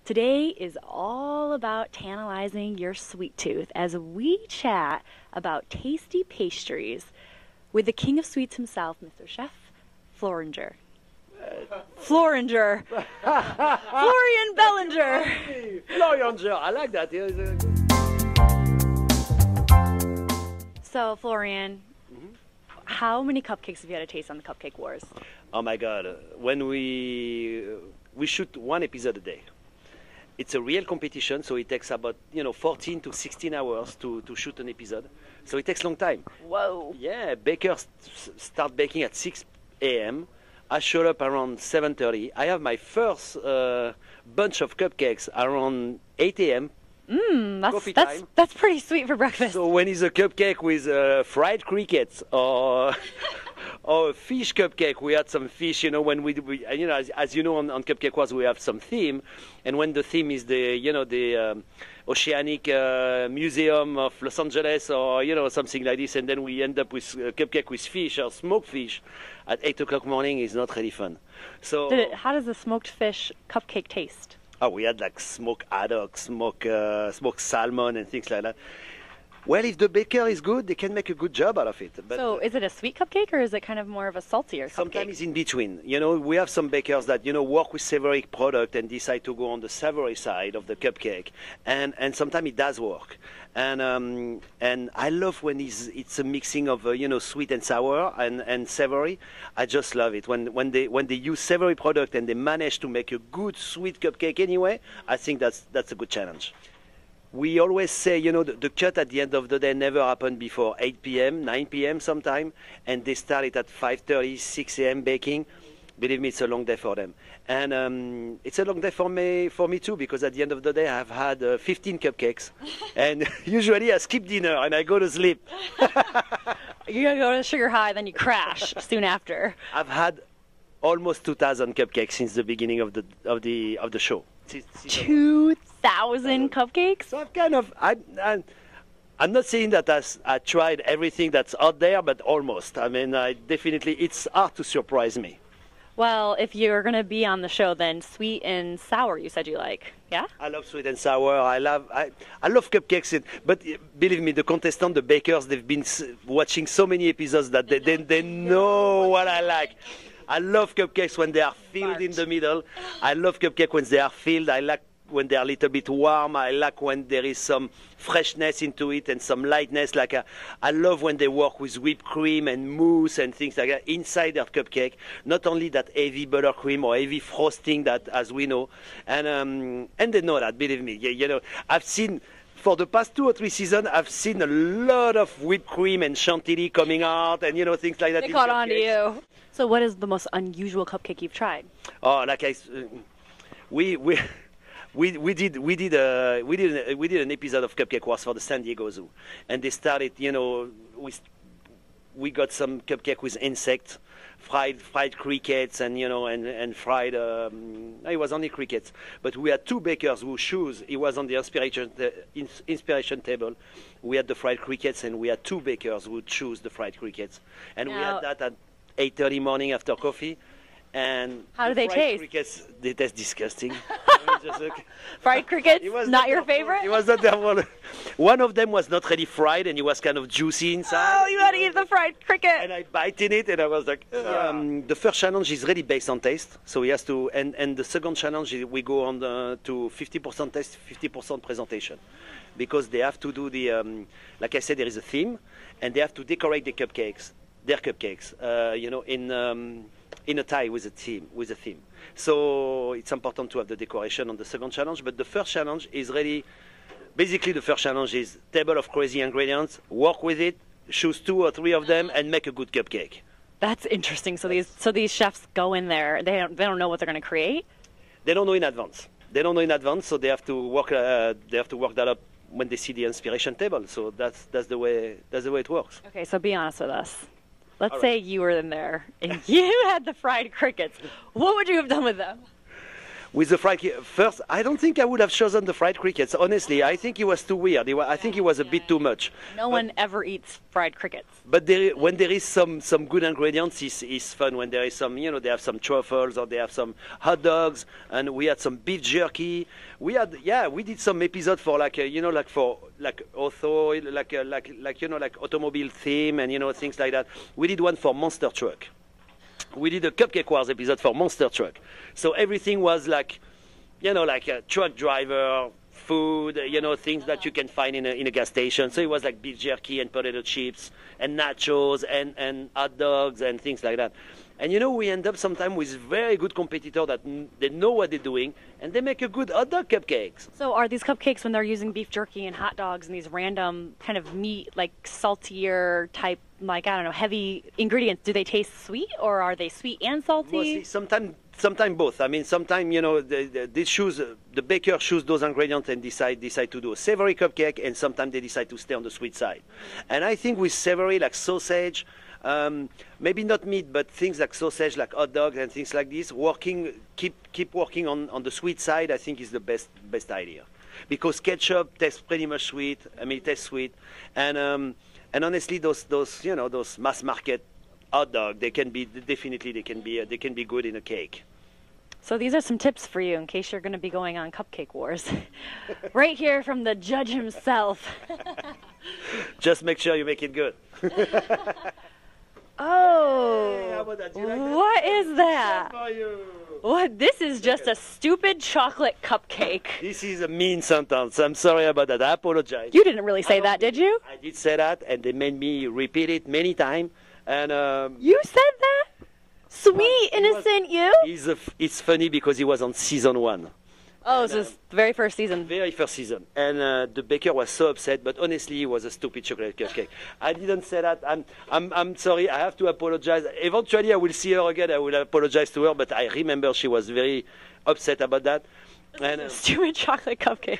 Today is all about tantalizing your sweet tooth as we chat about tasty pastries with the king of sweets himself, Mr. Chef Floringer. Florian Bellanger. Florianger, I like that. So, Florian, how many cupcakes have you had a taste on the Cupcake Wars? Oh my God! When we shoot one episode a day. It's a real competition, so it takes about 14 to 16 hours to shoot an episode. So it takes a long time. Whoa! Yeah, bakers start baking at 6 a.m. I showed up around 7:30. I have my first bunch of cupcakes around 8 a.m. That's pretty sweet for breakfast. So when it's a cupcake with fried crickets or a fish cupcake, we had some fish. When we as you know on Cupcake Wars we have some theme, and when the theme is the Oceanic Museum of Los Angeles or something like this, and then we end up with a cupcake with fish or smoked fish at 8 o'clock morning is not really fun. So how does the smoked fish cupcake taste? Oh, we had like smoked haddock, smoked salmon, and things like that. Well, if the baker is good, they can make a good job out of it. But, so is it a sweet cupcake or is it kind of more of a saltier cupcake? Sometimes it's in between. We have some bakers that, work with savory product and decide to go on the savory side of the cupcake. And sometimes it does work. And I love when it's a mixing of, sweet and sour and savory. I just love it. When they use savory product and they manage to make a good sweet cupcake anyway, I think that's a good challenge. We always say, the cut at the end of the day never happened before 8 p.m., 9 p.m. sometime, and they start it at 5:30, 6 a.m. baking. Believe me, it's a long day for them. And it's a long day for me too, because at the end of the day, I've had 15 cupcakes. And usually I skip dinner and I go to sleep. You're going to go to sugar high, then you crash soon after. I've had almost 2,000 cupcakes since the beginning of the show. 2,000 cupcakes? So I'm not saying that I tried everything that's out there, but almost. I mean, it's hard to surprise me. Well, if you're going to be on the show, then sweet and sour you said you like, yeah? I love sweet and sour. I love cupcakes. But believe me, the contestants, the bakers, they've been watching so many episodes that they know what I like. I love cupcakes when they are filled in the middle. I love cupcakes when they are filled. I like when they are a little bit warm. I like when there is some freshness into it and some lightness. I love when they work with whipped cream and mousse and things like that inside their cupcake. Not only that heavy buttercream or heavy frosting that, as we know, and they know that. Believe me, I've seen. For the past 2 or 3 seasons, I've seen a lot of whipped cream and chantilly coming out, and things like that. They caught on to you. So, what is the most unusual cupcake you've tried? Oh, we did an episode of Cupcake Wars for the San Diego Zoo, and they started. We got some cupcake with insects, fried crickets, and fried. It was only crickets, but we had 2 bakers who choose. It was on the inspiration table. We had the fried crickets, and we had 2 bakers who choose the fried crickets, and we had that at 8:30 morning after coffee. And how do they taste? Crickets, they taste disgusting. Fried crickets? Not your favorite? It was not their fault. One of them was not really fried, and it was kind of juicy inside. Oh, you gotta eat the fried cricket. And I bite in it, and I was like, the first challenge is really based on taste. So he has to, and the second challenge is we go on to 50% taste, 50% presentation. Because they have to do like I said, there is a theme, and they have to decorate their cupcakes, in a tie with a theme. So it's important to have the decoration on the second challenge. But the first challenge is really, basically the first challenge is table of crazy ingredients, work with it, choose 2 or 3 of them, and make a good cupcake. That's interesting. So these chefs go in there, they don't know what they're going to create? They don't know in advance. So they have to work that up when they see the inspiration table. So that's the way it works. Okay, so be honest with us. Let's say you were in there and you had the fried crickets. What would you have done with them? with the fried first, I don't think I would have chosen the fried crickets. Honestly, I think it was too weird. I think it was a bit too much. No one ever eats fried crickets. But when there is some good ingredients, it's fun. When there is some, you know, they have some truffles or they have some hot dogs, and we had some beef jerky. We did some episode for like you know, like for like auto, like you know, like automobile theme and you know things like that. We did one for Monster Truck. We did a Cupcake Wars episode for Monster Truck. So everything was like, you know, like a truck driver, food, you know, things that you can find in a gas station. So it was like beef jerky and potato chips and nachos and hot dogs and things like that. And you know, we end up sometimes with very good competitors that they know what they're doing and they make a good hot dog cupcakes. So are these cupcakes, when they're using beef jerky and hot dogs and these random kind of meat, like saltier type, like, I don't know, heavy ingredients, do they taste sweet or are they sweet and salty? Mostly, sometimes both. I mean, sometimes, you know, the baker choose those ingredients and decide to do a savory cupcake, and sometimes they decide to stay on the sweet side. And I think with savory, like sausage, maybe not meat, but things like sausage, like hot dogs and things like this, keep working on the sweet side, I think is the best idea. Because ketchup tastes pretty much sweet. I mean, it tastes sweet. And honestly, those you know, those mass market hot dog, they can be good in a cake. So these are some tips for you in case you're going to be going on Cupcake Wars. Right here from the judge himself. Just make sure you make it good. Oh, hey, how about that? Do you like that? What is that? For you. What? This is just a stupid chocolate cupcake. This is a mean sentence. I'm sorry about that. I apologize. You didn't really say that, did you? I did say that, and they made me repeat it many times. And you said that? Sweet, innocent you? It's funny because he was on season 1. Oh, so it's the very first season. Very first season. And the baker was so upset, but honestly, it was a stupid chocolate cupcake. I didn't say that. I'm sorry. I have to apologize. Eventually, I will see her again. I will apologize to her, but I remember she was very upset about that. And stupid chocolate cupcake.